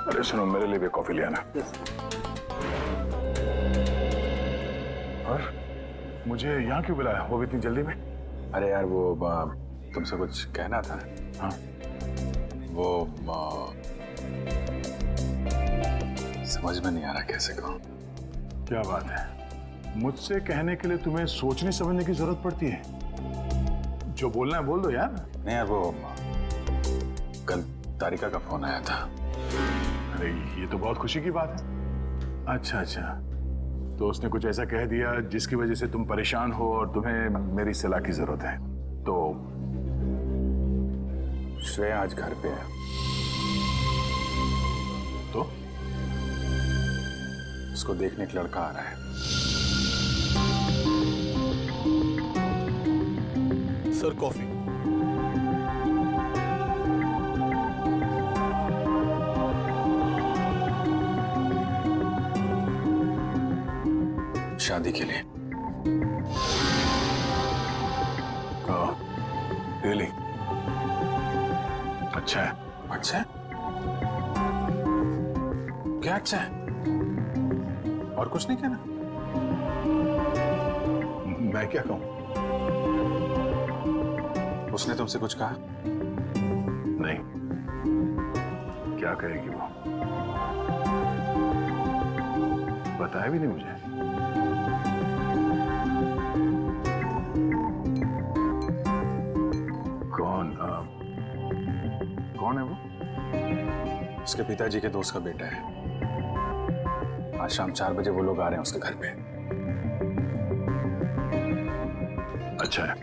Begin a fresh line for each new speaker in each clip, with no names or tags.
अरे सुनो, मेरे लिए भी कॉफी ले आना। और मुझे यहाँ क्यों बुलाया, वो भी इतनी जल्दी में?
अरे यार वो तुमसे कुछ कहना था।
हाँ,
वो समझ में नहीं आ रहा कैसे कहूँ।
क्या बात है, मुझसे कहने के लिए तुम्हें सोचने समझने की जरूरत पड़ती है? जो बोलना है बोल दो यार।
नहीं यार, वो कल तारिका का फोन आया था।
अरे ये तो बहुत खुशी की बात है। अच्छा अच्छा, तो उसने कुछ ऐसा कह दिया जिसकी वजह से तुम परेशान हो और तुम्हें मेरी सलाह की जरूरत है। तो
श्रेया आज घर पे है।
तो
उसको देखने एक लड़का आ रहा है।
Sir coffee.
शादी के लिए।
रियली? अच्छा है।
अच्छा है? क्या अच्छा है? और कुछ नहीं कहना?
मैं क्या कहूं?
उसने तुमसे कुछ कहा?
नहीं, क्या कहेगी वो? बताया भी नहीं मुझे। कौन है वो?
उसके पिताजी के दोस्त का बेटा है। आज शाम 4 बजे वो लोग आ रहे हैं उसके घर पे।
अच्छा है,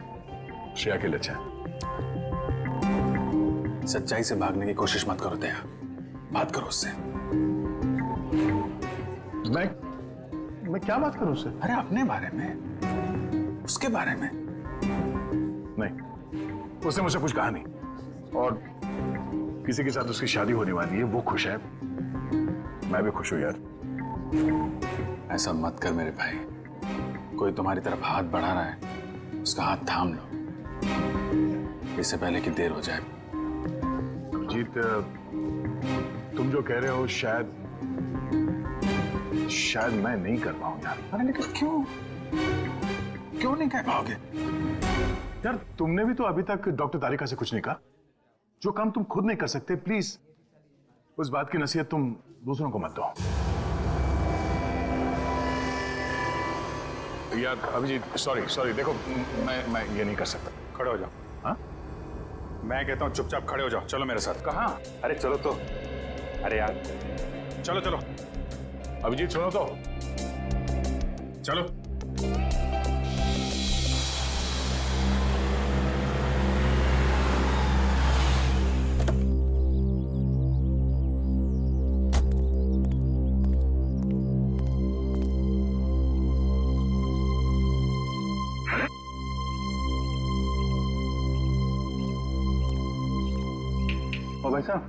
श्रेया के लिए अच्छा है।
सच्चाई से भागने की कोशिश मत करो दया, बात करो उससे।
मैं क्या बात करूं उससे?
अरे अपने बारे में, उसके बारे में।
नहीं, उसने मुझसे कुछ कहा नहीं। और किसी के साथ उसकी शादी होने वाली है, वो खुश है, मैं भी खुश हूं यार।
ऐसा मत कर मेरे भाई, कोई तुम्हारी तरफ हाथ बढ़ा रहा है, उसका हाथ थाम लो, इससे पहले कि देर हो जाए।
अभिजीत, तुम जो कह रहे हो शायद मैं नहीं कर पाऊं यार।
अरे लेकिन क्यों नहीं कह पाओगे?
यार तुमने भी तो अभी तक डॉक्टर तारिका से कुछ नहीं कहा। जो काम तुम खुद नहीं कर सकते, प्लीज उस बात की नसीहत तुम दूसरों को मत दो। यार अभिजीत, सॉरी देखो, मैं ये नहीं कर सकता।
खड़े हो जाओ।
हाँ?
मैं कहता हूँ चुपचाप खड़े हो जाओ, चलो मेरे साथ।
कहाँ?
अरे चलो तो। अरे यार चलो
अभिजीत सुनो तो।
चलो।
ओ भाई साहब,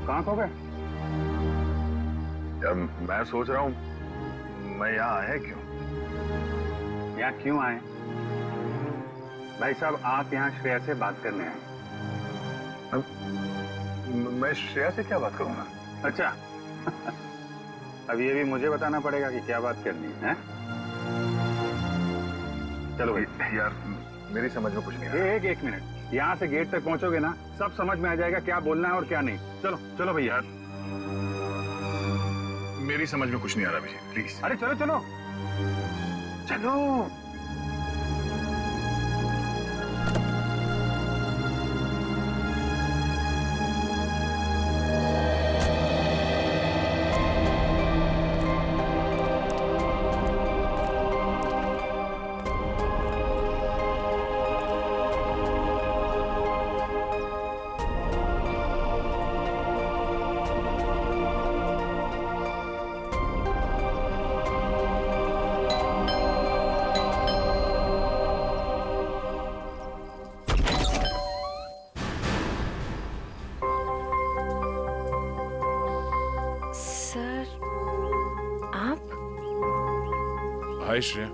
कहाँ खो गए?
यार मैं सोच रहा हूँ मैं यहाँ आया क्यों?
यहाँ क्यों आए? भाई साहब, आप यहाँ श्रेया से बात करने आए।
मैं श्रेया से क्या बात करूंगा?
अच्छा अब ये भी मुझे बताना पड़ेगा कि क्या बात करनी है? चलो भाई।
यार मेरी समझ में कुछ नहीं आ रहा।
एक मिनट, यहाँ से गेट तक पहुंचोगे ना, सब समझ में आ जाएगा क्या बोलना है और क्या नहीं। चलो भैया।
मेरी समझ में कुछ नहीं आ रहा अभिजीत, प्लीज।
अरे चलो।
हाय श्रेया,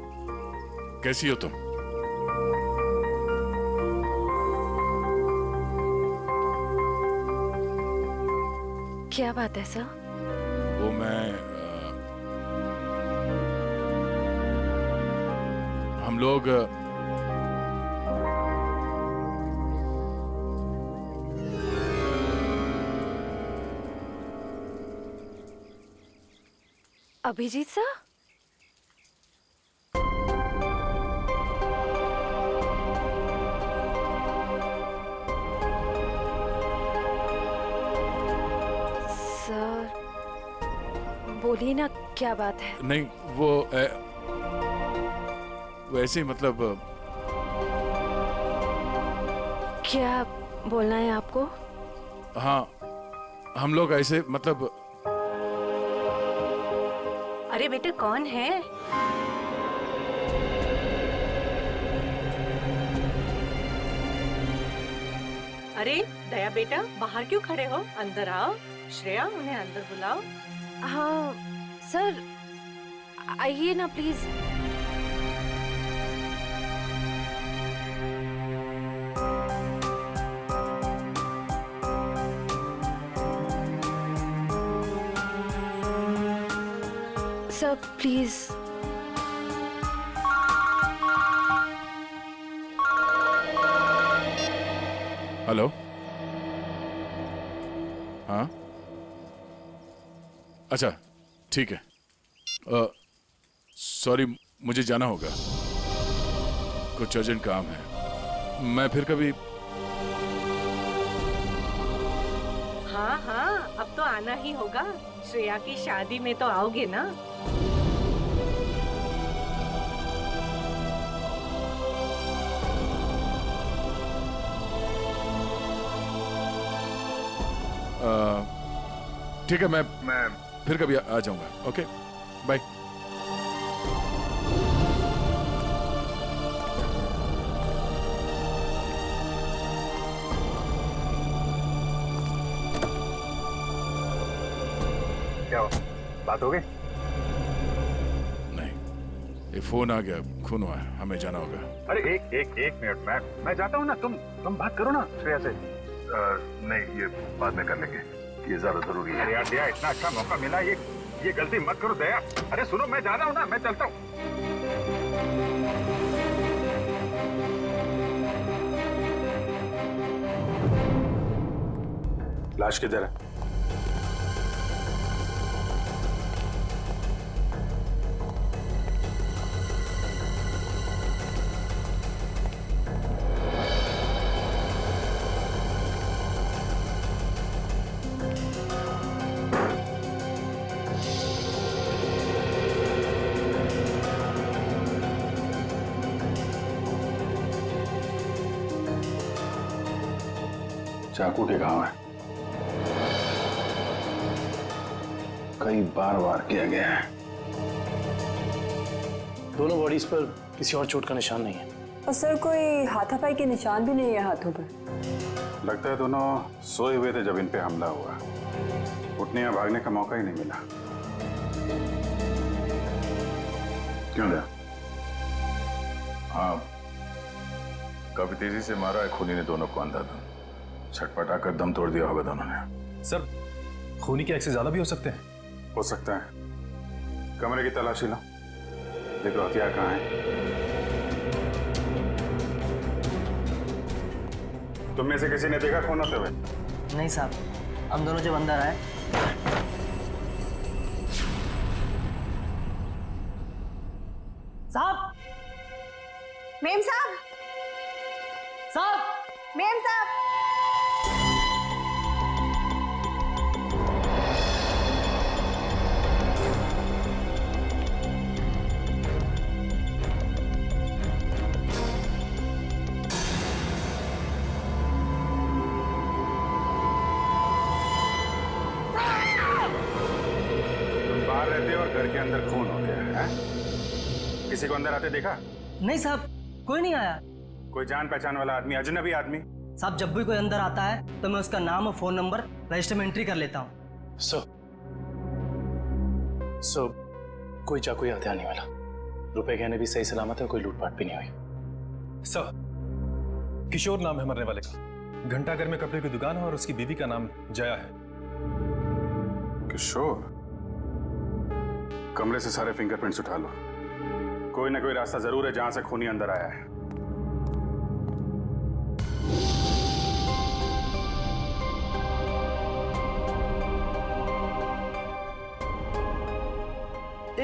कैसी हो तुम?
क्या बात है सर?
वो मैं हम लोग
अभिजीत सर? सर बोलिए ना, क्या बात है?
नहीं, वो वैसे ही मतलब
क्या बोलना है आपको?
हाँ, हम लोग ऐसे मतलब
अरे बेटे कौन है? अरे दया बेटा, बाहर क्यों खड़े हो? अंदर आओ। श्रेया, उन्हें अंदर बुलाओ।
हाँ सर, आइए ना प्लीज। Sir please.
हेलो। हाँ, अच्छा ठीक है। सॉरी, मुझे जाना होगा, कुछ अर्जेंट काम है। मैं फिर कभी।
हाँ हाँ, अब तो आना ही होगा। श्रेया की शादी में तो आओगे ना?
ठीक है, मैं फिर कभी आ जाऊंगा। Okay, bye.
क्या हो, बात हो गई?
नहीं, ये फोन आ गया, खून हुआ है, हमें जाना होगा।
अरे एक मिनट, मैं जाता हूँ ना, तुम बात करो ना श्रेया से। नहीं, ये बाद में कर लेंगे, ये ज्यादा जरूरी है। यार दया, इतना अच्छा मौका मिला, ये गलती मत करो दया। अरे सुनो, मैं जा रहा हूँ ना, मैं चलता हूँ।
लाश किधर है? चाकू के घाव है, कई बार वार किया गया है।
दोनों बॉडीज पर किसी और चोट का निशान नहीं है।
और सर, कोई हाथापाई के निशान भी नहीं है हाथों पर।
लगता है दोनों सोए हुए थे जब इन पे हमला हुआ, उठने या भागने का मौका ही नहीं मिला।
क्यों दया? हाँ, काफी तेजी से मारा है खूनी ने दोनों को अंधाधुंध, छटपटा कर दम तोड़ दिया होगा दोनों ने।
सर, खूनी के एक्सेस ज्यादा भी हो सकते हैं।
हो सकता है। कमरे की तलाशी लो, देखो हथियार कहाँ है। तुम में से किसी ने देखा खून होते हुए?
नहीं साहब, हम दोनों जब अंदर आए साहब।
मेम साहब,
साहब,
मेम साहब।
तुम बाहर रहते हो और घर के अंदर खून हो गया है? किसी को अंदर आते देखा?
नहीं साहब, कोई नहीं आया।
कोई जान पहचान वाला आदमी, अजनबी आदमी?
साहब, जब भी कोई अंदर आता है तो मैं उसका नाम और फोन नंबर रजिस्टर में एंट्री कर लेता हूँ।
सो कोई चाकू या हथियार नहीं मिला। रुपए गहने भी सही सलामत है, कोई लूटपाट भी नहीं हुई।
सर, किशोर नाम है मरने वाले का। घंटाघर में कपड़े की दुकान है और उसकी बीवी का नाम जया है।
किशोर, कमरे से सारे फिंगरप्रिंट्स उठा लो। कोई ना कोई रास्ता जरूर है जहां से खूनी अंदर आया है।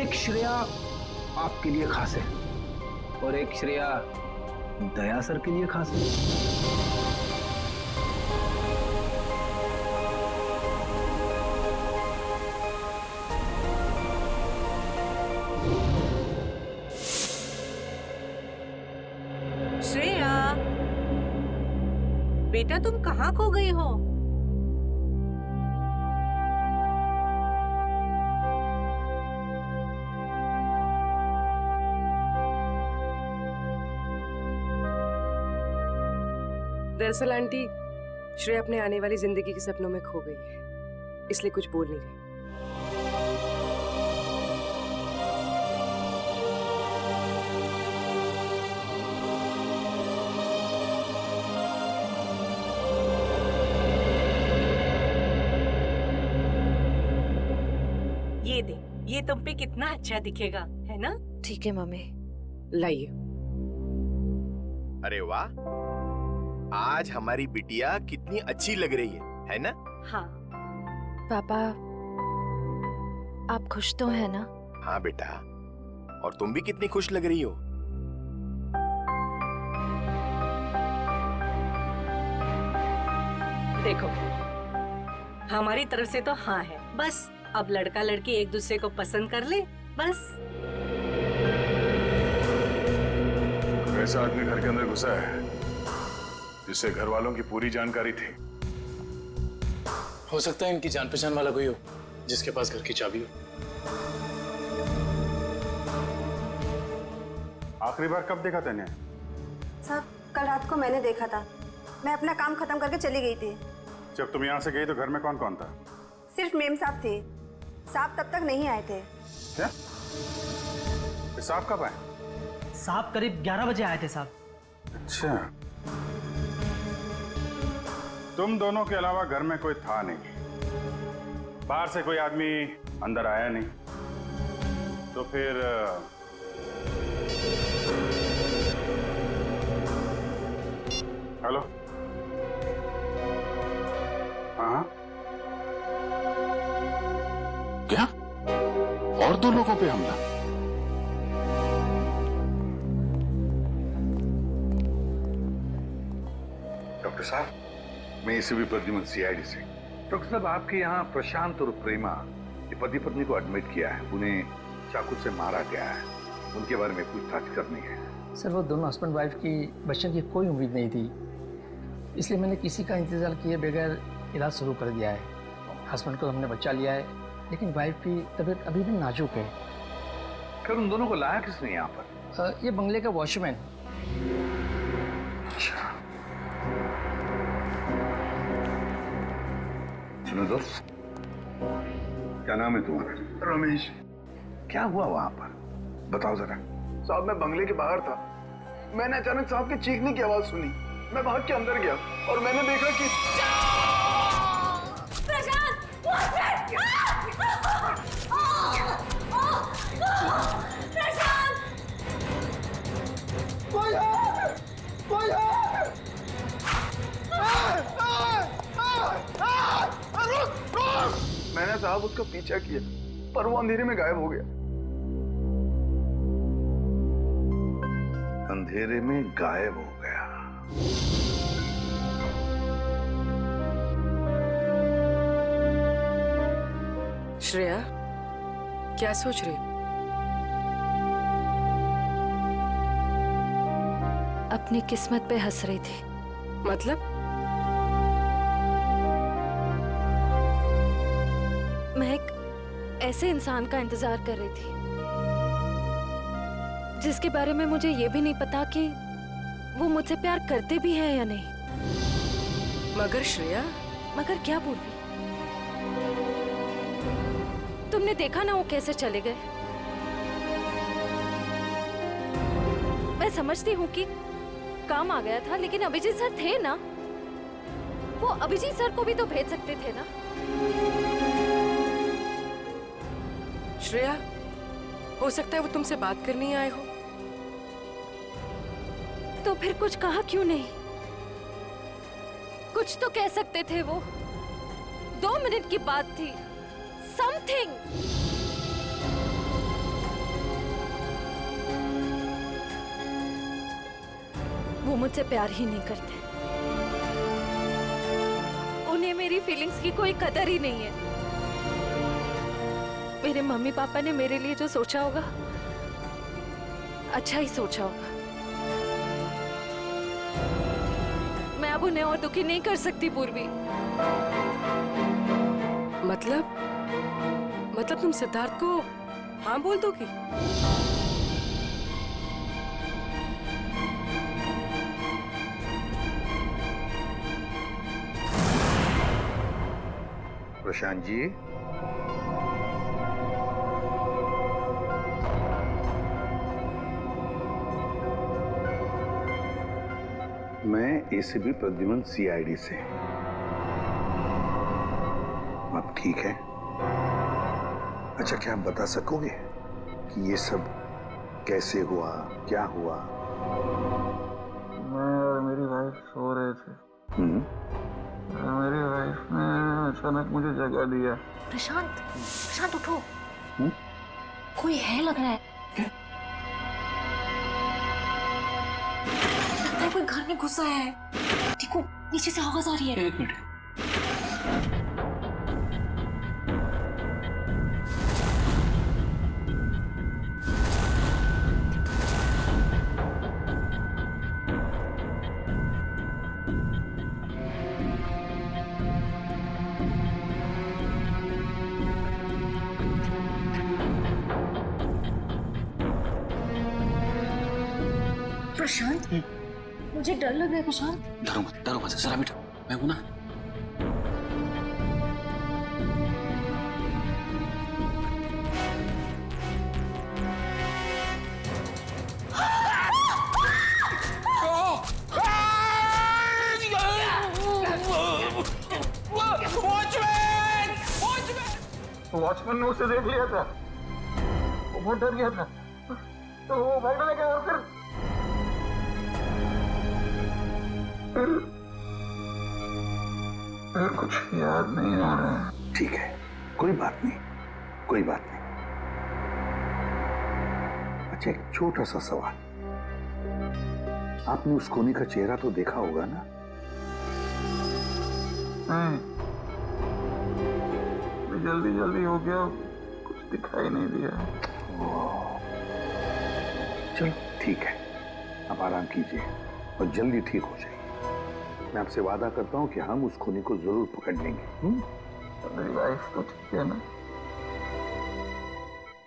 एक श्रेया आपके लिए खास है और एक श्रेया दया सर के लिए खास है।
श्रेया, बेटा तुम कहाँ खो गई हो?
दरअसल आंटी, श्रेया अपने आने वाली जिंदगी के सपनों में खो गई है, इसलिए कुछ बोल नहीं रही।
ये दे, ये तुम पे कितना अच्छा दिखेगा, है ना?
ठीक है मम्मी।
लाइए।
अरे वाह, आज हमारी बिटिया कितनी अच्छी लग रही है ना?
हाँ।
पापा, आप खुश तो हैं ना?
हाँ बेटा, और तुम भी कितनी खुश लग रही हो।
देखो, हमारी तरफ से तो हाँ है, बस अब लड़का लड़की एक दूसरे को पसंद कर ले, बस।
ऐसा आदमी घर के अंदर घुसा है जिससे घर वालों की पूरी जानकारी थी।
हो सकता है इनकी जान पहचान वाला कोई हो जिसके पास घर की चाबी हो।
आखिरी बार कब देखा तूने?
साहब, कल रात को मैंने देखा था। मैं अपना काम खत्म करके चली गई थी।
जब तुम यहाँ से गई तो घर में कौन कौन था?
सिर्फ मेम साहब थे। साहब तब तक नहीं आए थे।
क्या? साहब कब आए?
साहब करीब 11 बजे आए थे साहब।
अच्छा, तुम दोनों के अलावा घर में कोई था नहीं, बाहर से कोई आदमी अंदर आया नहीं, तो फिर हेलो? हाँ,
क्या? और 2 लोगों पे हमला?
डॉक्टर साहब, मैं एसीपी प्रद्युमन सीआईडी से। डॉक्टर साहब, आपके यहाँ प्रशांत और प्रेमा ये पति पत्नी को एडमिट किया है। उन्हें चाकू से मारा गया है। उनके बारे में पूछताछ करनी है।
सर, वो दोनों हस्बैंड वाइफ की बच्चों की कोई उम्मीद नहीं थी, इसलिए मैंने किसी का इंतजार किए बगैर इलाज शुरू कर दिया है। हस्बैंड को हमने बच्चा लिया है, लेकिन वाइफ की तबीयत अभी भी नाजुक है।
फिर उन दोनों को लाया किसने यहाँ पर?
ये बंगले का वॉचमैन।
अच्छा, सुनो दोस्त, क्या नाम है तुम्हारा?
रमेश।
क्या हुआ वहां पर, बताओ जरा।
साहब, मैं बंगले के बाहर था। मैंने अचानक साहब के चीखने की आवाज सुनी। मैं भाग के अंदर गया और मैंने देखा कि मैंने साहब उसका पीछा किया, पर वो अंधेरे में गायब हो गया।
अंधेरे में गायब हो गया?
श्रेया, क्या सोच रही?
अपनी किस्मत पे हंस रही थी।
मतलब?
मैं एक ऐसे इंसान का इंतजार कर रही थी जिसके बारे में मुझे ये भी नहीं पता कि वो मुझसे प्यार करते भी हैं या नहीं।
मगर श्रेया,
मगर क्या पूर्वी? तुमने देखा ना वो कैसे चले गए। मैं समझती हूँ कि काम आ गया था, लेकिन अभिजीत सर थे ना, वो अभिजीत सर को भी तो भेज सकते थे ना।
श्रेया, हो सकता है वो तुमसे बात करने आए हो।
तो फिर कुछ कहा क्यों नहीं? कुछ तो कह सकते थे वो। 2 मिनट की बात थी। समथिंग। वो मुझसे प्यार ही नहीं करते। उन्हें मेरी फीलिंग्स की कोई कदर ही नहीं है। मेरे मम्मी पापा ने मेरे लिए जो सोचा होगा, अच्छा ही सोचा होगा। मैं अब उन्हें और दुखी नहीं कर सकती पूर्वी।
मतलब तुम सिद्धार्थ को हाँ बोल दोगी?
प्रशांत जी, मैं एसीपी प्रद्युमन सीआईडी से। आप ठीक है? अच्छा, क्या आप बता सकोगे कि ये सब कैसे हुआ, क्या हुआ?
मैं और मेरी वाइफ सो रहे थे। मेरी वाइफ ने अचानक मुझे जगा दिया।
प्रशांत उठो। कोई है लग रहा है। लगता है कोई घर में घुसा है। देखो नीचे से आवाज आ रही है।
1 मिनट।
प्रशांत, मुझे डर लग रहा है। प्रशांत,
डरो मत, जरा बैठो, मैं हूं ना।
वॉचमैन ने उसे देख लिया था। वो बहुत डर गया था, तो वो भागने लगा। और फिर कुछ याद नहीं आ रहा है।
ठीक है, कोई बात नहीं, कोई बात नहीं। अच्छा, एक छोटा सा सवाल। आपने उस कोनी का चेहरा तो देखा होगा ना?
जल्दी हो गया, कुछ दिखाई नहीं दिया।
चलो ठीक है, आप आराम कीजिए और जल्दी ठीक हो जाइए। मैं आपसे वादा करता हूं कि हम उस खूनी को जरूर पकड़ लेंगे।
मेरी वाइफ तो ठीक है ना?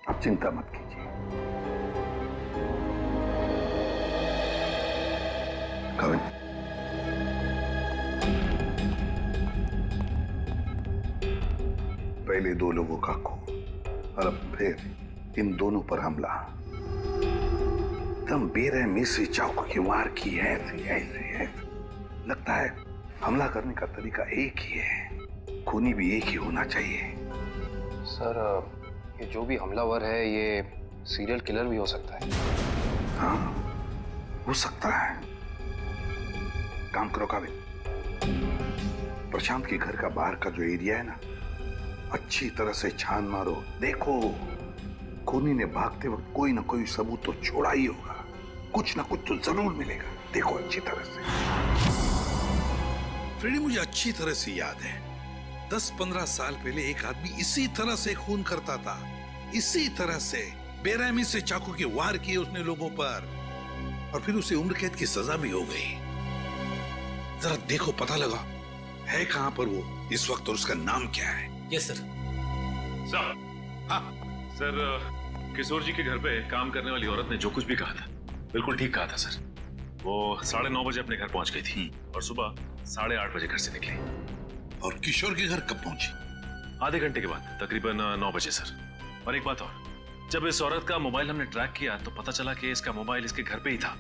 आप चिंता मत कीजिए। कविन, पहले 2 लोगों का खून और अब फिर इन दोनों पर हमला। एकदम बेरहमी से चाकू की वार की है। ऐसे लगता है हमला करने का तरीका एक ही है, खूनी भी एक ही होना चाहिए।
सर, ये जो भी हमलावर है ये सीरियल किलर भी हो सकता है।
हाँ, हो सकता है। काम करो काबिल, प्रशांत के घर का बाहर का जो एरिया है ना, अच्छी तरह से छान मारो। देखो, खूनी ने भागते वक्त कोई ना कोई सबूत तो छोड़ा ही होगा। कुछ ना कुछ तो जरूर मिलेगा। देखो अच्छी तरह से।
फ्रेडी, मुझे अच्छी तरह से याद है, 10-15 साल पहले एक आदमी इसी तरह से खून करता था। इसी तरह से बेरहमी से चाकू के वार किए उसने लोगों पर, और फिर उसे उम्र कैद की सजा भी हो गई। जरा देखो, पता लगा है कहां पर वो इस वक्त और उसका नाम क्या है?
Yes sir.
सर, किशोर जी के घर पे काम करने वाली औरत ने जो कुछ भी कहा था बिल्कुल ठीक कहा था सर। वो 9:30 बजे अपने घर पहुंच गई थी और सुबह 8:30 बजे घर से निकली।
और किशोर के घर कब पहुंची?
आधे घंटे के बाद, तकरीबन 9 बजे सर। और एक बात और, जब इस औरत का मोबाइल हमने ट्रैक किया तो पता चला कि इसका मोबाइल इसके घर पे ही था,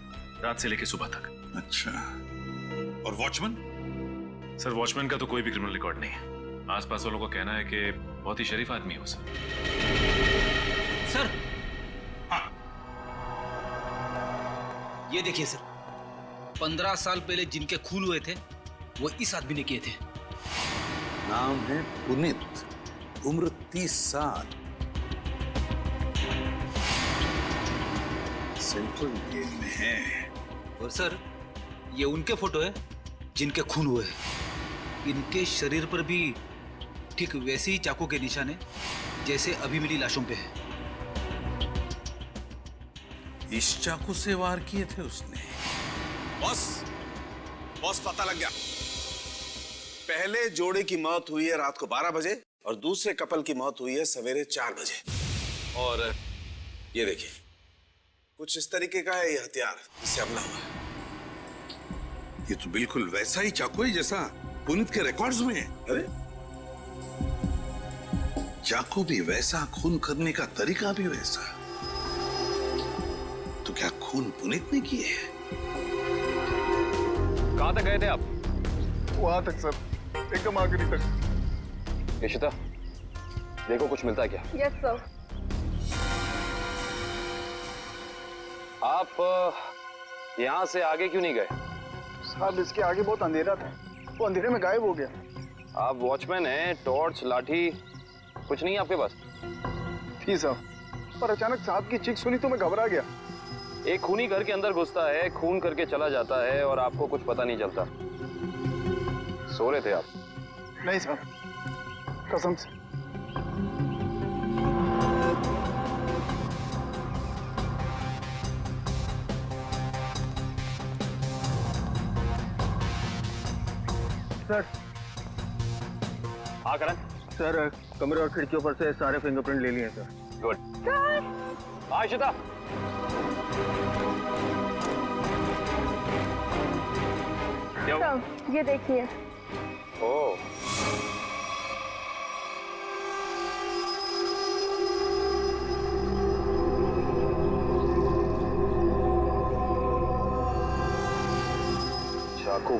रात से लेकर सुबह तक।
अच्छा, और वॉचमैन?
सर, वॉचमैन का तो कोई भी क्रिमिनल रिकॉर्ड नहीं है। आसपास वालों का कहना है कि बहुत ही शरीफ आदमी है वो सर।
सर ये देखिए सर, 15 साल पहले जिनके खून हुए थे वो इस आदमी ने किए थे।
नाम है पुनीत, उम्र 30 साल, सेंट्रल जेल में है।
और सर ये उनके फोटो है जिनके खून हुए हैं। इनके शरीर पर भी ठीक वैसे ही चाकू के निशान है जैसे अभी मिली लाशों पे है।
इस चाकू से वार किए थे उसने।
बॉस पता लग गया। पहले जोड़े की मौत हुई है रात को 12 बजे और दूसरे कपल की मौत हुई है सवेरे 4 बजे। और ये देखिए, कुछ इस तरीके का है ये हथियार जिससे हमला हुआ है।
ये तो बिल्कुल वैसा ही चाकू है जैसा पुनीत के रिकॉर्ड्स में है। अरे चाकू भी वैसा, खून करने का तरीका भी वैसा। तो क्या खून पुनीत ने किए हैं?
कहां तक गए थे आप?
वहां तक सर, एकदम आखिरी तक।
इशिता, देखो कुछ मिलता है क्या?
Yes sir.
आप यहाँ से आगे क्यों नहीं गए?
साहब इसके आगे बहुत अंधेरा था, वो अंधेरे में गायब हो गया।
आप वॉचमैन हैं, टॉर्च, लाठी कुछ नहीं है आपके पास?
थी साहब, पर अचानक साहब की चीख सुनी तो मैं घबरा गया।
एक खूनी घर के अंदर घुसता है, खून करके चला जाता है और आपको कुछ पता नहीं चलता। सो रहे थे आप?
नहीं साहब, कसम से। सर।
हाँ करण।
सर कमरे और खिड़कियों पर से सारे फिंगरप्रिंट ले लिए सर।
गुड। हाँ इशिता।
सर ये देखिए।
ओह। चाकू।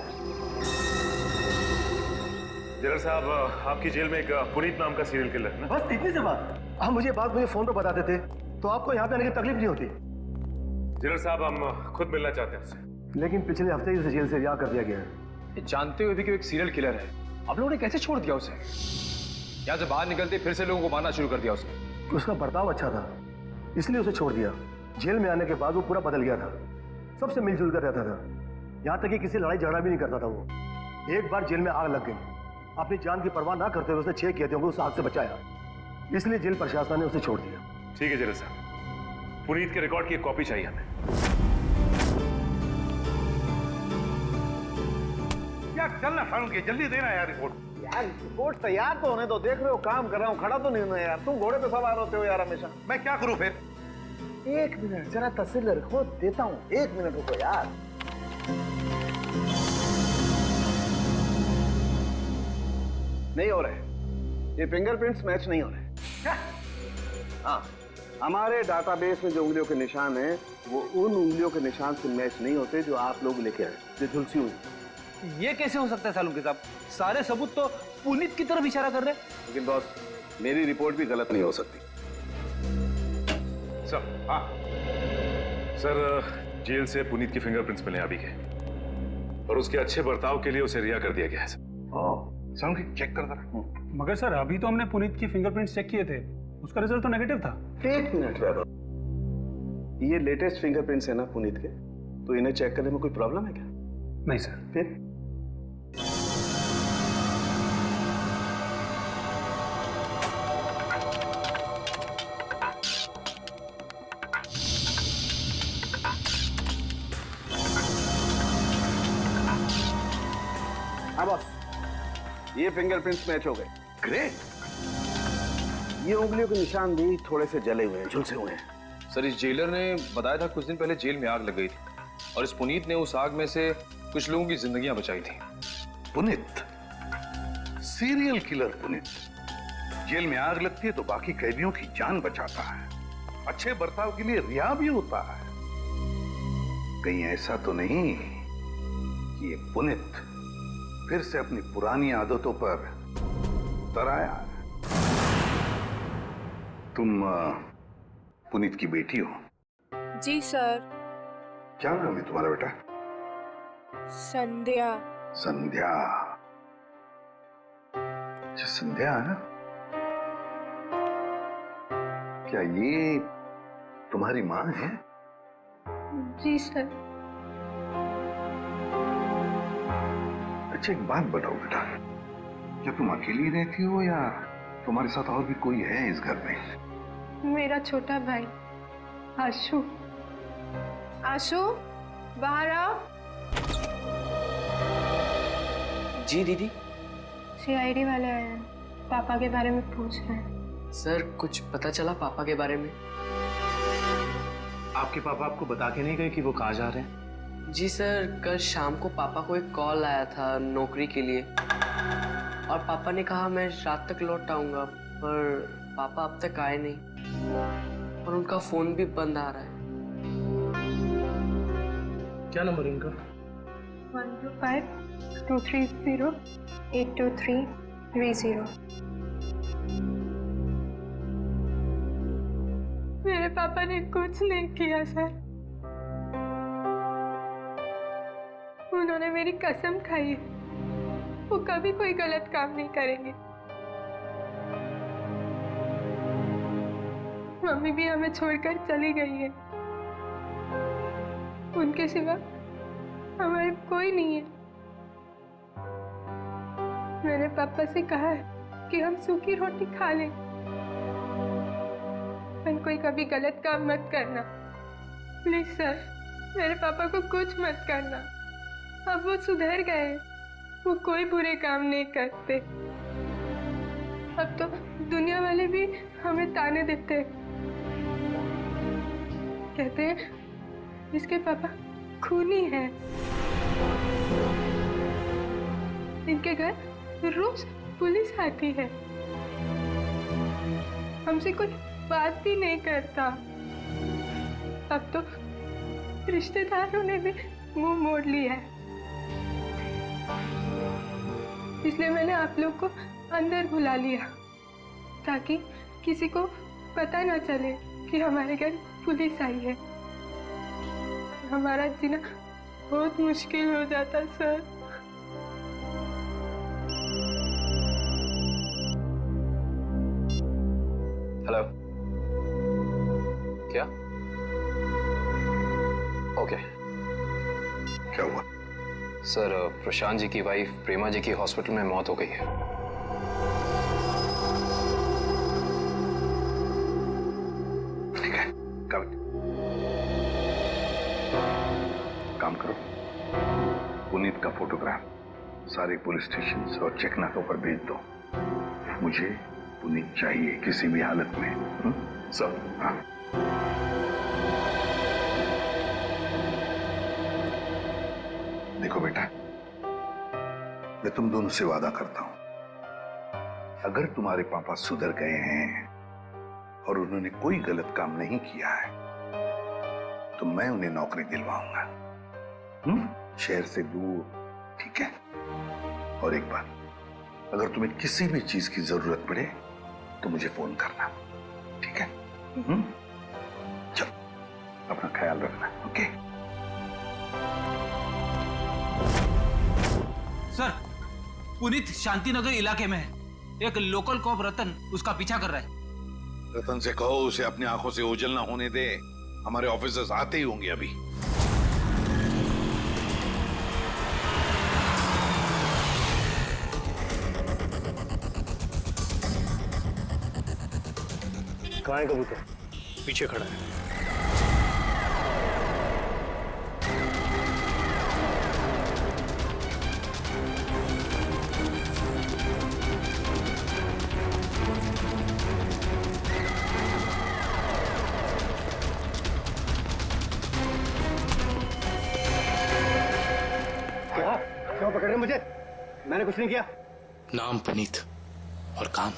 जनरल साहब, आपकी जेल में एक पुनीत नाम का सीरियल किलर है ना?
बस इतनी सी बात। आप मुझे फोन पर बता देते तो आपको यहाँ पे आने की तकलीफ नहीं होती।
जनरल साहब, हम खुद मिलना चाहते हैं उससे।
लेकिन पिछले हफ्ते ही उसे जेल से रिहा कर दिया गया है।
जानते हुए भी कि वो एक सीरियल किलर है, आप लोगों ने कैसे छोड़ दिया उसे? यहाँ से बाहर निकलते फिर से लोगों को मारना शुरू कर दिया उसने।
उसका बर्ताव अच्छा था इसलिए उसे छोड़ दिया। जेल में आने के बाद वो पूरा बदल गया था, सबसे मिलजुल कर रहता था, यहाँ तक कि किसी लड़ाई झगड़ा भी नहीं करता था वो। एक बार जेल में आग लग गई, अपनी जान की परवाह ना करते हुए उसने 6 कैदियों को उस आग से बचाया, इसलिए जेल प्रशासन ने उसे छोड़ दिया।
ठीक है जनरल साहब, पुनीत के रिकॉर्ड की एक कॉपी चाहिए हमें।
क्या चलना फारूक, जल्दी देना यार रिपोर्ट।
यार रिपोर्ट तैयार तो होने दो, देख रहे हो काम कर रहा हूँ, खड़ा तो नहीं हूं यार। तुम घोड़े पे सवार होते हो यार हमेशा।
मैं क्या करूं फिर?
1 मिनट जरा तस्वीर रखो, देता हूँ। 1 मिनट रुको यार। नहीं हो रहे, ये फिंगरप्रिंट्स मैच नहीं हो रहे। हाँ, हमारे डाटाबेस में जो उंगलियों के निशान हैं वो उन उंगलियों के निशान से मैच नहीं होते जो आप लोग लेके आए, जो झुलसी हुई।
ये कैसे हो सकता है सालुंके साहब? सारे सबूत तो पुनीत की तरफ इशारा कर रहे हैं।
लेकिन बॉस, मेरी रिपोर्ट भी गलत नहीं हो सकती।
सर, हाँ सर, जेल से पुनीत की फिंगरप्रिंट्स मिले अभी के, और उसके अच्छे बर्ताव के लिए उसे रिहा कर दिया गया है सर।
चेक कर जरा।
मगर सर अभी तो हमने पुनीत की फिंगरप्रिंट्स चेक किए थे, उसका रिजल्ट तो नेगेटिव था।
1 मिनट वैभव, ये लेटेस्ट फिंगरप्रिंट्स है ना पुनीत के, तो इन्हें चेक करने में कोई प्रॉब्लम है क्या?
नहीं सर।
फिर हाँ बॉस, ये फिंगरप्रिंट्स मैच हो गए।
ग्रेट।
ये उंगलियों के निशान भी थोड़े से जले हुए हैं, झुलसे हुए हैं।
सर इस जेलर ने बताया था कुछ दिन पहले जेल में आग लग गई थी और इस पुनीत ने उस आग में से कुछ लोगों की जिंदगियां बचाई थी।
Puneet, serial killer Puneet, jail में आग लगती है तो बाकी कैदियों की जान बचाता है, अच्छे बर्ताव के लिए रिहा भी होता है। कहीं ऐसा तो नहीं कि ये पुनीत फिर से अपनी पुरानी आदतों पर उतर आया? तुम पुनीत की बेटी हो?
जी सर।
क्या नाम है तुम्हारा बेटा?
संध्या।
संध्या। अच्छा संध्या है ना? क्या ये तुम्हारी माँ है?
जी सर।
अच्छा एक बात बताओ बेटा, क्या तुम अकेली रहती हो या तुम्हारे साथ और भी कोई है इस घर में?
मेरा छोटा भाई आशु। आशु बाहर आओ।
जी दीदी।
सीआईडी वाले आए हैं, पापा के बारे में पूछ रहे हैं।
सर कुछ पता चला पापा के बारे में?
आपके पापा आपको बता के नहीं गए कि वो कहाँ जा रहे हैं?
जी सर, कल शाम को पापा को एक कॉल आया था नौकरी के लिए और पापा ने कहा मैं रात तक लौट आऊंगा, पर पापा अब तक आए नहीं और उनका फोन भी बंद आ रहा है।
क्या नंबर है उनका?
125-230-82330। मेरे पापा ने कुछ नहीं किया सर। उन्होंने मेरी कसम खाई है, वो कभी कोई गलत काम नहीं करेंगे। मम्मी भी हमें छोड़कर चली गई है, उनके सिवा हमारे कोई नहीं है। मैंने पापा से कहा है कि हम सूखी रोटी खा लें, पर कोई कभी गलत काम मत करना प्लीज सर। मेरे पापा को कुछ मत करना, अब वो सुधर गए, वो कोई बुरे काम नहीं करते। अब तो दुनिया वाले भी हमें ताने देते हैं, कहते हैं इसके पापा खूनी हैं। इनके घर रोज पुलिस आती है, हमसे कोई बात भी नहीं करता। अब तो रिश्तेदारों ने भी मुंह मोड़ लिया है, इसलिए मैंने आप लोग को अंदर बुला लिया ताकि किसी को पता ना चले कि हमारे घर पुलिस आई है। हमारा जीना बहुत मुश्किल हो जाता सर।
हेलो, क्या? ओके।
क्या हुआ?
सर प्रशांत जी की वाइफ प्रेमा जी की हॉस्पिटल में मौत हो गई है।
ठीक है, काम करो, पुनीत का फोटोग्राफ सारे पुलिस स्टेशन और चेक नाकों पर भेज दो। मुझे पुनीत चाहिए किसी भी हालत में। सब हाँ। देखो बेटा, मैं तुम दोनों से वादा करता हूं, अगर तुम्हारे पापा सुधर गए हैं और उन्होंने कोई गलत काम नहीं किया है तो मैं उन्हें नौकरी दिलवाऊंगा, शहर से दूर, ठीक है? और एक बात, अगर तुम्हें किसी भी चीज की जरूरत पड़े तो मुझे फोन करना, ठीक है? चलो, अपना ख्याल रखना, ओके?
सर, पुनीत शांतिनगर इलाके में है, एक लोकल कॉप रतन उसका पीछा कर रहा है।
रतन से कहो उसे अपनी आंखों से ओझल ना होने दे, हमारे ऑफिसर्स आते ही होंगे अभी।
कहाँ है कबूतर?
पीछे खड़ा है।
क्या? क्यों पकड़ रहे मुझे? मैंने कुछ नहीं किया।
नाम पुनीत और काम।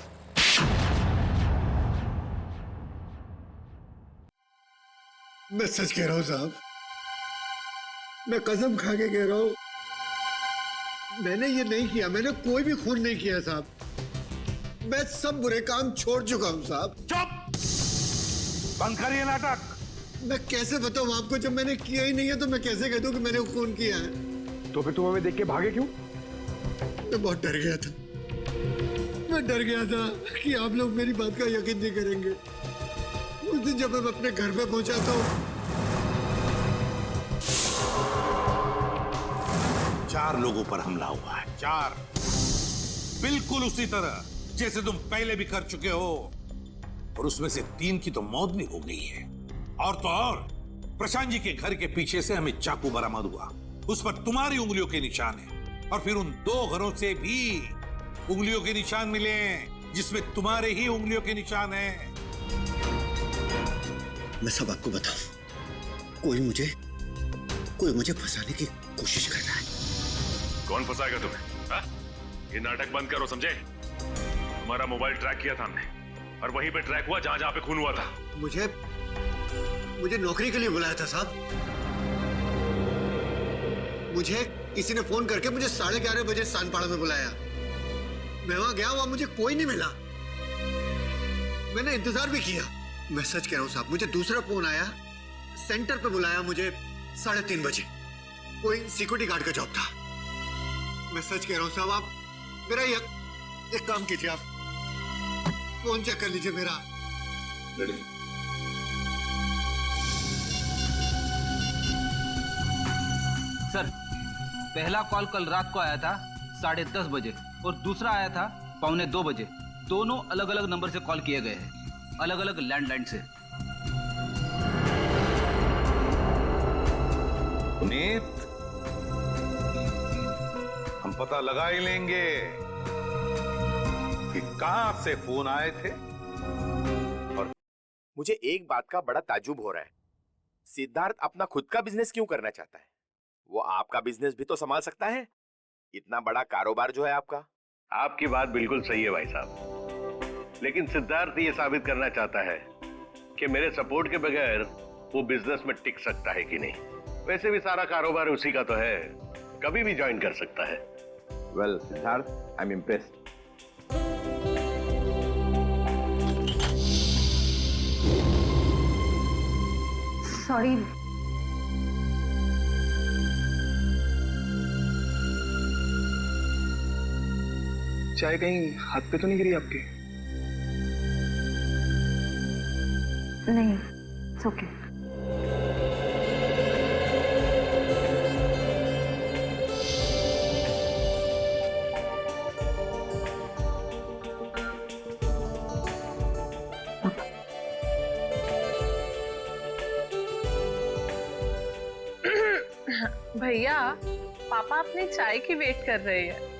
मैं सच कह रहा हूं साहब, मैं कसम खा के कह रहा हूं, मैंने ये नहीं किया, मैंने कोई भी खून नहीं किया साहब। मैं सब बुरे काम छोड़ चुका हूं साहब।
चुप!
बंद करिए नाटक।
मैं कैसे बताऊं आपको, जब मैंने किया ही नहीं है तो मैं कैसे कह दूं कि मैंने खून किया है?
तो फिर तुम हमें देख के भागे क्यों?
मैं बहुत डर गया था। मैं डर गया था कि आप लोग मेरी बात का यकीन नहीं करेंगे। उस दिन जब मैं अपने घर पे पहुंचा तो
4 लोगों पर हमला हुआ है, 4। बिल्कुल उसी तरह जैसे तुम पहले भी कर चुके हो, और उसमें से 3 की तो मौत भी हो गई है। और तो और प्रशांत जी के घर के पीछे से हमें चाकू बरामद हुआ, उस पर तुम्हारी उंगलियों के निशान है। और फिर उन 2 घरों से भी उंगलियों के निशान मिले जिसमें तुम्हारे ही उंगलियों के निशान हैं।
मैं सब आपको बताऊं। कोई मुझे फंसाने की कोशिश कर रहा है।
कौन फंसाएगा तुम्हें? हा? ये नाटक बंद करो, समझे? तुम्हारा मोबाइल ट्रैक किया था हमने, और वहीं पे ट्रैक हुआ जहां पे खून हुआ था।
मुझे नौकरी के लिए बुलाया था साहब। मुझे किसी ने फोन करके मुझे 11:30 बजे सानपाड़ा में बुलाया। मैं वहां गया, वहां मुझे कोई नहीं मिला। मैंने इंतजार भी किया। मैं सच कह रहा हूं साहब, मुझे दूसरा फोन आया, सेंटर पे बुलाया मुझे 3:30 बजे। कोई सिक्योरिटी गार्ड का जॉब था। मैं सच कह रहा हूं साहब, आप मेरा एक काम कीजिए, आप फोन चेक कर लीजिए मेरा।
सर, पहला कॉल कल रात को आया था 10:30 बजे और दूसरा आया था 1:45 बजे। दोनों अलग अलग नंबर से कॉल किए गए हैं, अलग अलग लैंडलाइन से।
पुनीत, हम पता लगा ही लेंगे कि कहां से फोन आए थे।
और मुझे एक बात का बड़ा ताज्जुब हो रहा है, सिद्धार्थ अपना खुद का बिजनेस क्यों करना चाहता है? वो आपका बिजनेस भी तो संभाल सकता है। इतना बड़ा कारोबार जो है आपका।
आपकी बात बिल्कुल सही है भाई साहब, लेकिन सिद्धार्थ ये साबित करना चाहता है कि मेरे सपोर्ट के बगैर वो बिजनेस में टिक सकता है कि नहीं। वैसे भी सारा कारोबार उसी का तो है, कभी भी ज्वाइन कर सकता है।
Well Siddharth, I am impressed.
Sorry.
चाय कहीं हाथ पे तो नहीं गिरी आपके?
नहीं, it's okay।
भैया, पापा अपनी चाय की वेट कर रहे हैं।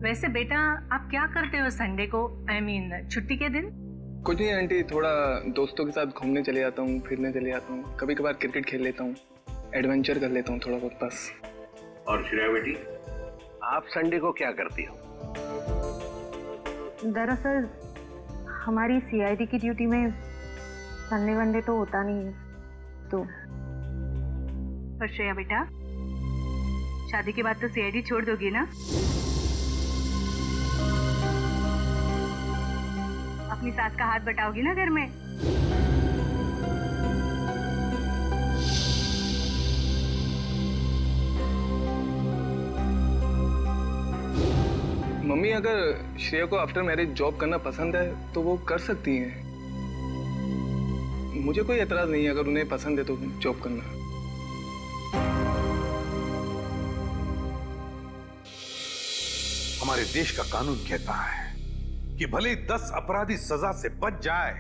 वैसे बेटा, आप क्या करते हो संडे को, I mean, छुट्टी के दिन?
कुछ नहीं आंटी, थोड़ा दोस्तों के साथ घूमने चले जाता हूँ, फिरने चले जाता हूँ, कभी कभार क्रिकेट खेल लेता हूँ, एडवेंचर कर लेता हूँ थोड़ा बहुत बस।
और श्रेया बेटी, आप संडे को क्या करती हो?
दरअसल हमारी सीआईडी की ड्यूटी में संडे वनडे तो होता नहीं है, तो।
पर श्रेया बेटा, शादी के बाद तो सीआईडी छोड़ दोगी ना? अपनी सास का हाथ बटाओगी ना घर में?
मम्मी, अगर श्रेया को आफ्टर मैरिज जॉब करना पसंद है तो वो कर सकती हैं। मुझे कोई एतराज नहीं है अगर उन्हें पसंद है तो जॉब करना।
हमारे देश का कानून कहता है कि भले 10 अपराधी सजा से बच जाए,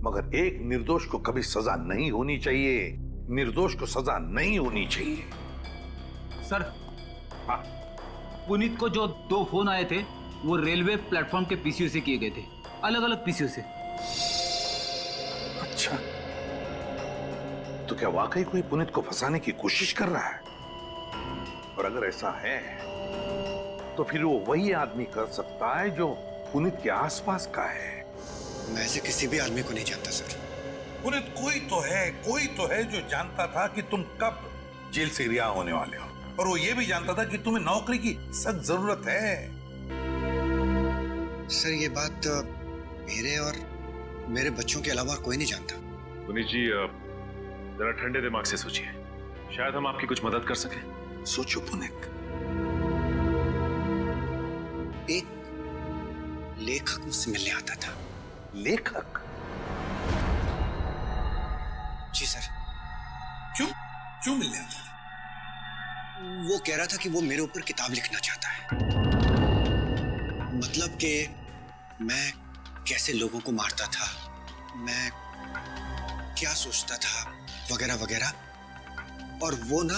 मगर एक निर्दोष को कभी सजा नहीं होनी चाहिए। निर्दोष को सजा नहीं होनी चाहिए।
सर, हाँ, पुनीत को जो 2 फोन आए थे वो रेलवे प्लेटफॉर्म के पीसीओ से किए गए थे, अलग अलग पीसीओ से।
अच्छा, तो क्या वाकई कोई पुनीत को फंसाने की कोशिश कर रहा है? और अगर ऐसा है तो फिर वो वही आदमी कर सकता है जो पुनीत के आसपास का है।
मैं ऐसे किसी भी आदमी को नहीं जानता सर।
पुनीत कोई तो है जो जानता था कि तुम कब जेल से रिहा होने वाले हो, और वो ये भी जानता था कि तुम्हें नौकरी की सख्त जरूरत है।
सर ये बात मेरे और मेरे बच्चों के अलावा कोई नहीं जानता।
पुनीत जी जरा ठंडे दिमाग से सोचिए, शायद हम आपकी कुछ मदद कर सकें।
सोचो पुनीत।
एक लेखक मुझसे मिलने आता था।
लेखक?
जी सर।
क्यों मिलने आता था?
वो कह रहा था कि वो मेरे ऊपर किताब लिखना चाहता है। मतलब कि मैं कैसे लोगों को मारता था, मैं क्या सोचता था, वगैरह वगैरह। और वो ना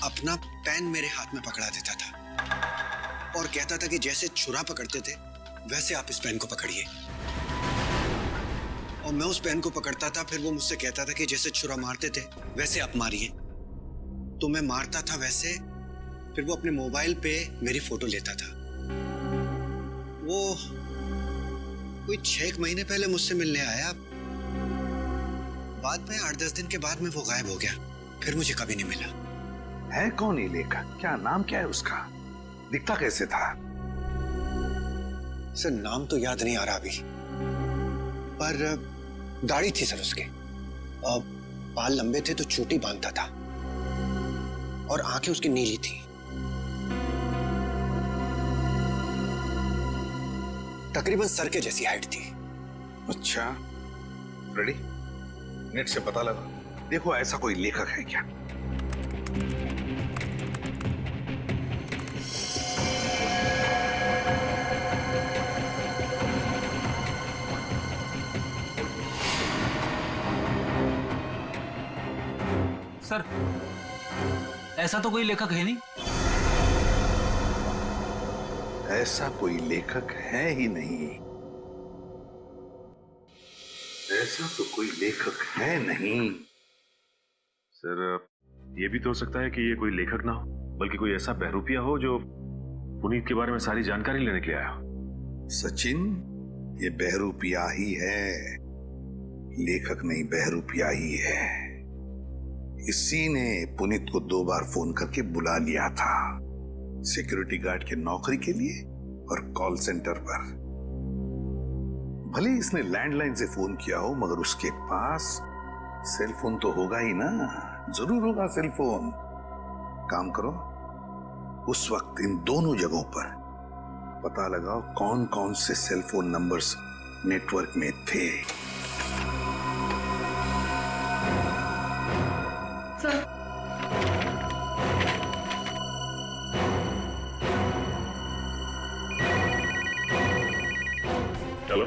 अपना पेन मेरे हाथ में पकड़ा देता था और कहता था कि जैसे छुरा पकड़ते थे वैसे आप इस पेन को पकड़िए। और मैं उस पेन को पकड़ता था, फिर वो मुझसे कहता था कि जैसे छुरा मारते थे वैसे आप मारिए। तो मैं मारता था वैसे, फिर वो अपने मोबाइल पे मेरी फोटो लेता था। वो कोई 6 महीने पहले मुझसे मिलने आया। बाद में 8-10 दिन के बाद में वो गायब हो गया, फिर मुझे कभी नहीं मिला।
है कौन ये लेखक? क्या नाम क्या है उसका? दिखता कैसे था?
सर नाम तो याद नहीं आ रहा अभी, पर दाढ़ी थी सर उसके, और बाल लंबे थे तो चोटी बांधता था, और आंखें उसकी नीली थी। तकरीबन सर के जैसी हाइट थी।
अच्छा, रेडी? नेट से पता लगा, देखो ऐसा कोई लेखक है क्या?
सर, ऐसा तो कोई लेखक है नहीं।
ऐसा कोई लेखक है ही नहीं। ऐसा तो कोई लेखक है नहीं।
सर ये भी तो हो सकता है कि ये कोई लेखक ना हो, बल्कि कोई ऐसा बहरूपिया हो जो पुनीत के बारे में सारी जानकारी लेने के लिए आया हो।
सचिन, ये बहरूपिया ही है, लेखक नहीं, बहरूपिया ही है। इसी ने पुनीत को 2 बार फोन करके बुला लिया था, सिक्योरिटी गार्ड के नौकरी के लिए और कॉल सेंटर पर। भले इसने लैंडलाइन से फोन किया हो, मगर उसके पास सेल फोन तो होगा ही ना, जरूर होगा सेल फोन। काम करो, उस वक्त इन दोनों जगहों पर पता लगाओ कौन कौन से सेल फोन नंबर्स नेटवर्क में थे।
सर,
चलो।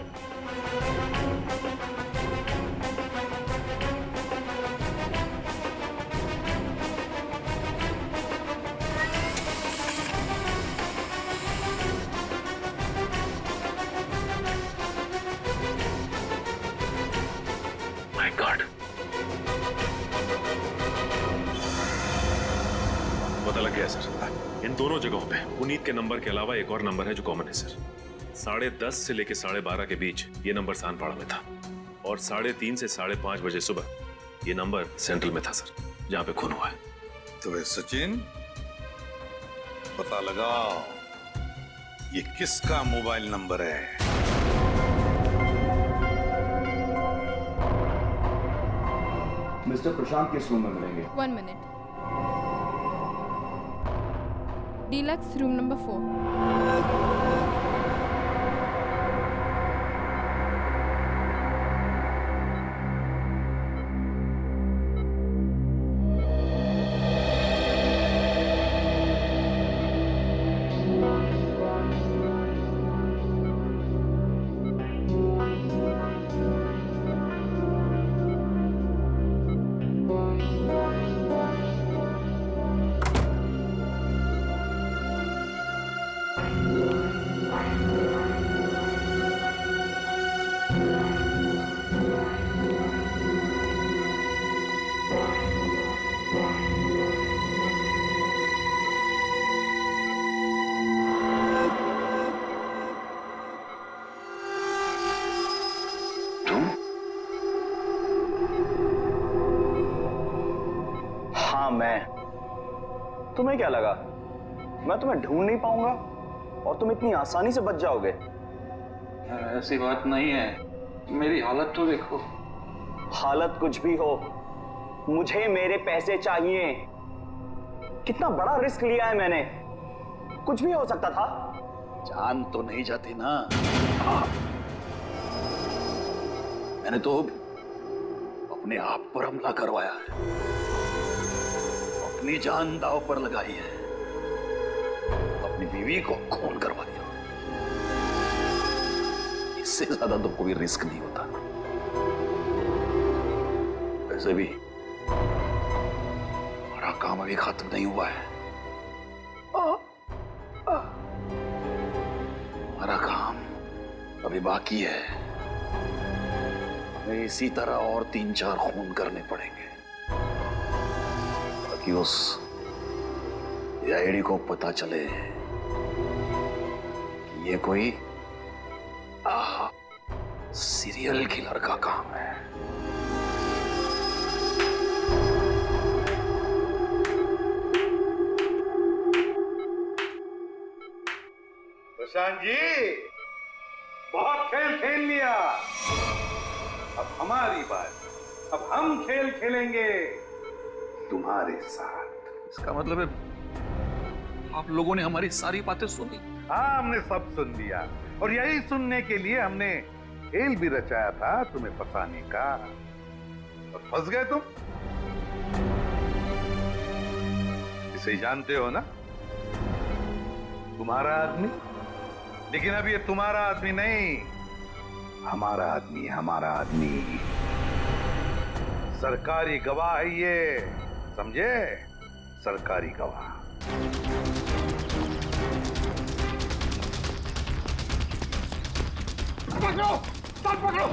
माय गॉड, पता लग गया सर। इन दोनों जगहों पे पुनीत के नंबर के अलावा एक और नंबर है जो कॉमन है सर। 10:30 से लेके 12:30 के बीच ये नंबर सानपाड़ा में था, और 3:30 से 5:30 बजे सुबह ये नंबर सेंट्रल में था सर, जहां पे खून हुआ है।
तो वे सचिन, पता लगाओ ये किसका मोबाइल नंबर है।
मिस्टर प्रशांत किस रूम में मिलेंगे?
1 मिनट। Deluxe room number 4।
तुम्हें क्या लगा मैं तुम्हें ढूंढ नहीं पाऊंगा और तुम इतनी आसानी से बच जाओगे?
ऐसी बात नहीं है, मेरी हालत तो देखो।
हालत कुछ भी हो, मुझे मेरे पैसे चाहिए। कितना बड़ा रिस्क लिया है मैंने, कुछ भी हो सकता था।
जान तो नहीं जाती ना। मैंने तो अपने आप पर हमला करवाया है, अपनी जान दांव पर लगाई है, अपनी बीवी को खून करवा दिया। इससे ज्यादा तो कोई रिस्क नहीं होता। वैसे भी हमारा काम अभी खत्म नहीं हुआ है। हमारा काम अभी बाकी है। हमें इसी तरह और 3-4 खून करने पड़ेंगे ताकि उस आईडी को पता चले कि ये कोई सीरियल किलर का काम है।
प्रशांत जी, बहुत खेल खेल लिया, अब हमारी बात। अब हम खेल खेलेंगे तुम्हारे साथ।
इसका मतलब है आप लोगों ने हमारी सारी बातें सुनी?
हाँ, हमने सब सुन लिया और यही सुनने के लिए हमने खेल भी रचाया था तुम्हें फंसाने का, और फंस गए तुम। इसे जानते हो ना, तुम्हारा आदमी। लेकिन अब ये तुम्हारा आदमी नहीं, हमारा आदमी, हमारा आदमी। सरकारी गवाह है ये, समझे? सरकारी गवाह।
पकड़ो, सब पकड़ो।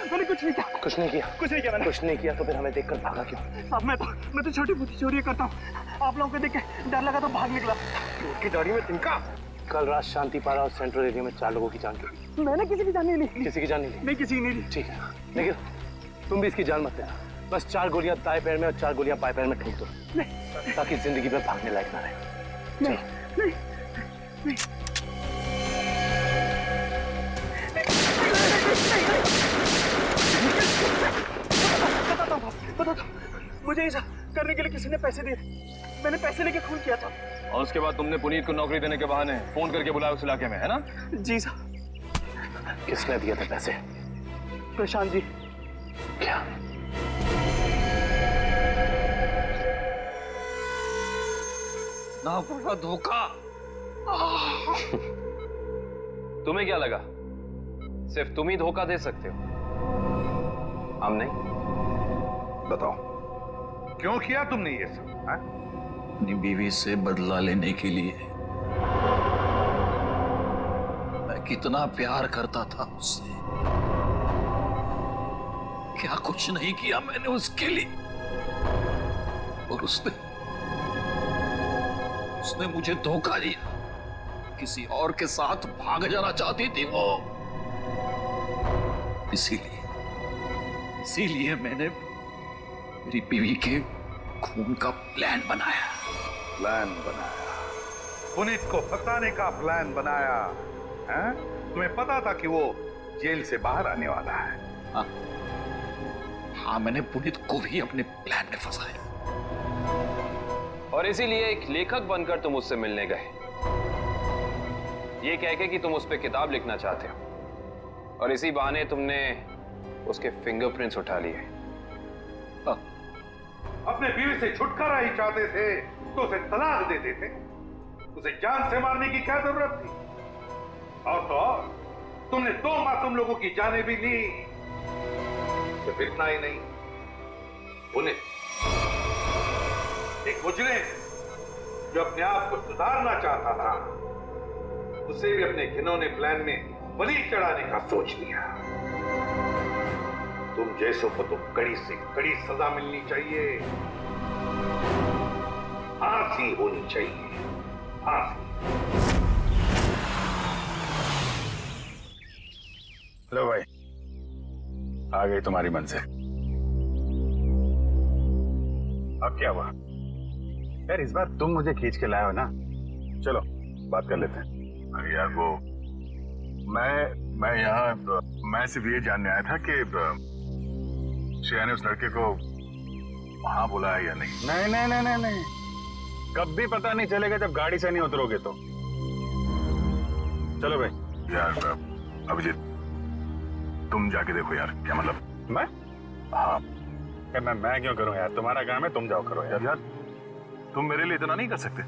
मैंने कुछ नहीं किया।
कुछ नहीं किया?
कुछ नहीं किया मैंने।
कुछ नहीं किया तो फिर हमें देखकर भागा क्यों?
साहब मैं तो छोटी मोटी चोरी करता हूँ। आप लोगों को देख के डर लगा तो भाग निकला।
की दाढ़ी में तिनका। कल रात शांति पारा और सेंट्रल एरिया में 4 लोगों की जान गई।
मैंने किसी की जान नहीं ली।
किसी की जान नहीं ली?
नहीं, किसी की नहीं ली।
ठीक है, लेकिन तुम भी इसकी जान मत लेना। बस 4 गोलियां दाएं पैर में और 4 गोलियां बाएं पैर में ठोक दो, ताकि जिंदगी में भागने लायक ना रहे।
नहीं, नहीं, नहीं। बता दो, मुझे ऐसा करने के लिए किसी ने पैसे दिए। मैंने पैसे लेके खून किया था।
और उसके बाद तुमने पुनीत को नौकरी देने के बहाने फोन करके बुलाया उस इलाके में, है ना?
जी साहब।
किसने दिए थे पैसे?
प्रशांत जी।
क्या?
ना पड़ा धोखा।
तुम्हें क्या लगा सिर्फ तुम ही धोखा दे सकते हो, हम नहीं?
बताओ, क्यों किया तुमने ये सब?
अपनी बीवी से बदला लेने के लिए। मैं कितना प्यार करता था उससे। क्या कुछ नहीं किया मैंने उसके लिए, और उसने मुझे धोखा दिया। किसी और के साथ भाग जाना चाहती थी वो। इसीलिए मैंने मेरी बीवी के खून का प्लान बनाया।
पुनीत को फंसाने का प्लान बनाया, हैं? तुम्हें पता था कि वो जेल से बाहर आने वाला है?
हाँ, मैंने पुनीत को भी अपने प्लान में फंसाया।
और इसीलिए एक लेखक बनकर तुम उससे मिलने गए, ये कह के कि तुम उस पर किताब लिखना चाहते हो, और इसी बहाने तुमने उसके फिंगरप्रिंट्स उठा लिए।
अपने बीवी से छुटकारा ही चाहते थे तो उसे तलाक दे देते। उसे जान से मारने की क्या जरूरत थी? और तो और तुमने 2 मासूम लोगों की जानें भी ली। सिर्फ इतना ही नहीं, पुनीत एक मुजरिम जो अपने आप को सुधारना चाहता था, उसे भी अपने घिनौने प्लान में बलि चढ़ाने का सोच लिया। तुम जैसों को तो कड़ी से कड़ी सजा मिलनी चाहिए, फांसी होनी चाहिए, फांसी।
लो भाई, आ गई तुम्हारी मंजिल। अब क्या हुआ यार, इस बार तुम मुझे खींच के लाए हो ना, चलो बात कर लेते हैं।
अरे यार वो मैं यहाँ मैं सिर्फ ये जानने आया था कि श्रेया ने उस लड़के को हाँ बोला है या नहीं।
नहीं नहीं नहीं नहीं नहीं, कभी पता नहीं चलेगा जब गाड़ी से नहीं उतरोगे तो। चलो भाई।
यार अभिजीत तुम जाके देखो यार, क्या मतलब।
मैं?
हाँ
मैं क्यों करूं यार, तुम्हारा काम है, तुम जाओ करो यार।
यार तुम मेरे लिए इतना नहीं कर सकते।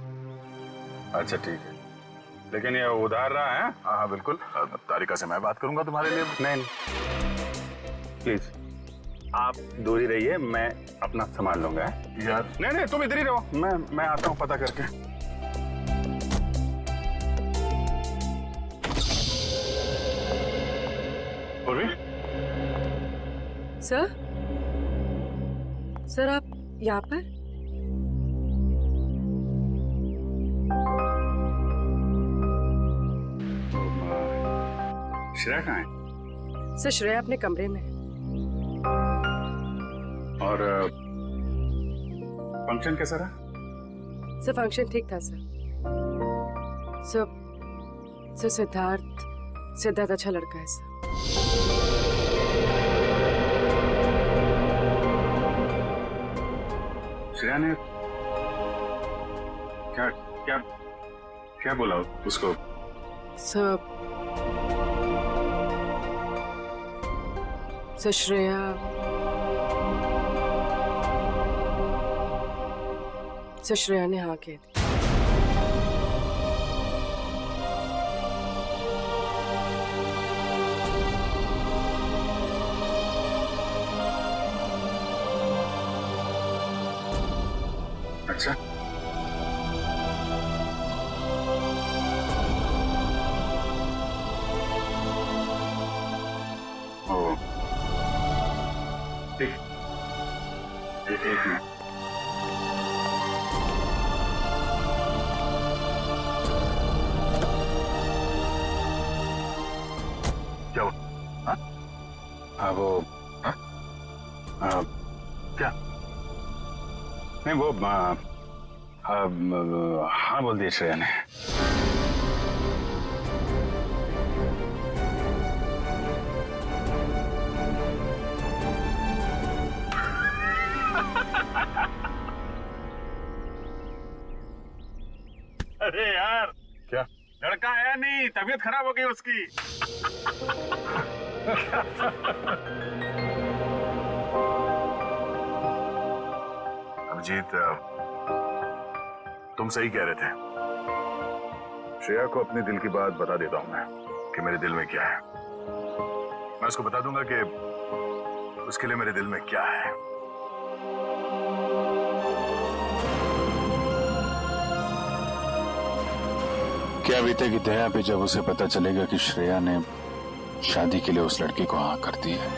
अच्छा ठीक है, लेकिन ये उधार रहा है।
हाँ हाँ बिल्कुल, तारिका से मैं बात करूंगा तुम्हारे लिए।
नहीं प्लीज आप दूर ही रहिए, मैं अपना संभाल लूंगा।
यार
नहीं नहीं तुम इधर ही रहो, मैं आता हूँ पता करके।
सर आप यहाँ पर?
श्रेया कहाँ है?
सर श्रेया अपने कमरे में।
और फंक्शन कैसा रहा?
सर फंक्शन ठीक था सर। सर सिद्धार्थ अच्छा लड़का है सर।
श्रेया ने क्या क्या क्या बोला उसको?
सर श्रेया ने हाँ कह दी।
अच्छा ओ ठीक, एक मिनट।
क्या हुआ?
हाँ वो
क्या?
नहीं वो हाँ बोल दिया श्रेया ने।
अरे यार क्या
लड़का आया नहीं, तबीयत खराब हो गई उसकी।
अभिजीत तुम सही कह रहे थे। श्रेया को अपने दिल की बात बता देता हूं मैं कि मेरे दिल में क्या है। मैं उसको बता दूंगा कि उसके लिए मेरे दिल में क्या है।
क्या बीतेगी दया पे जब उसे पता चलेगा कि श्रेया ने शादी के लिए उस लड़की को हाँ कर दी है।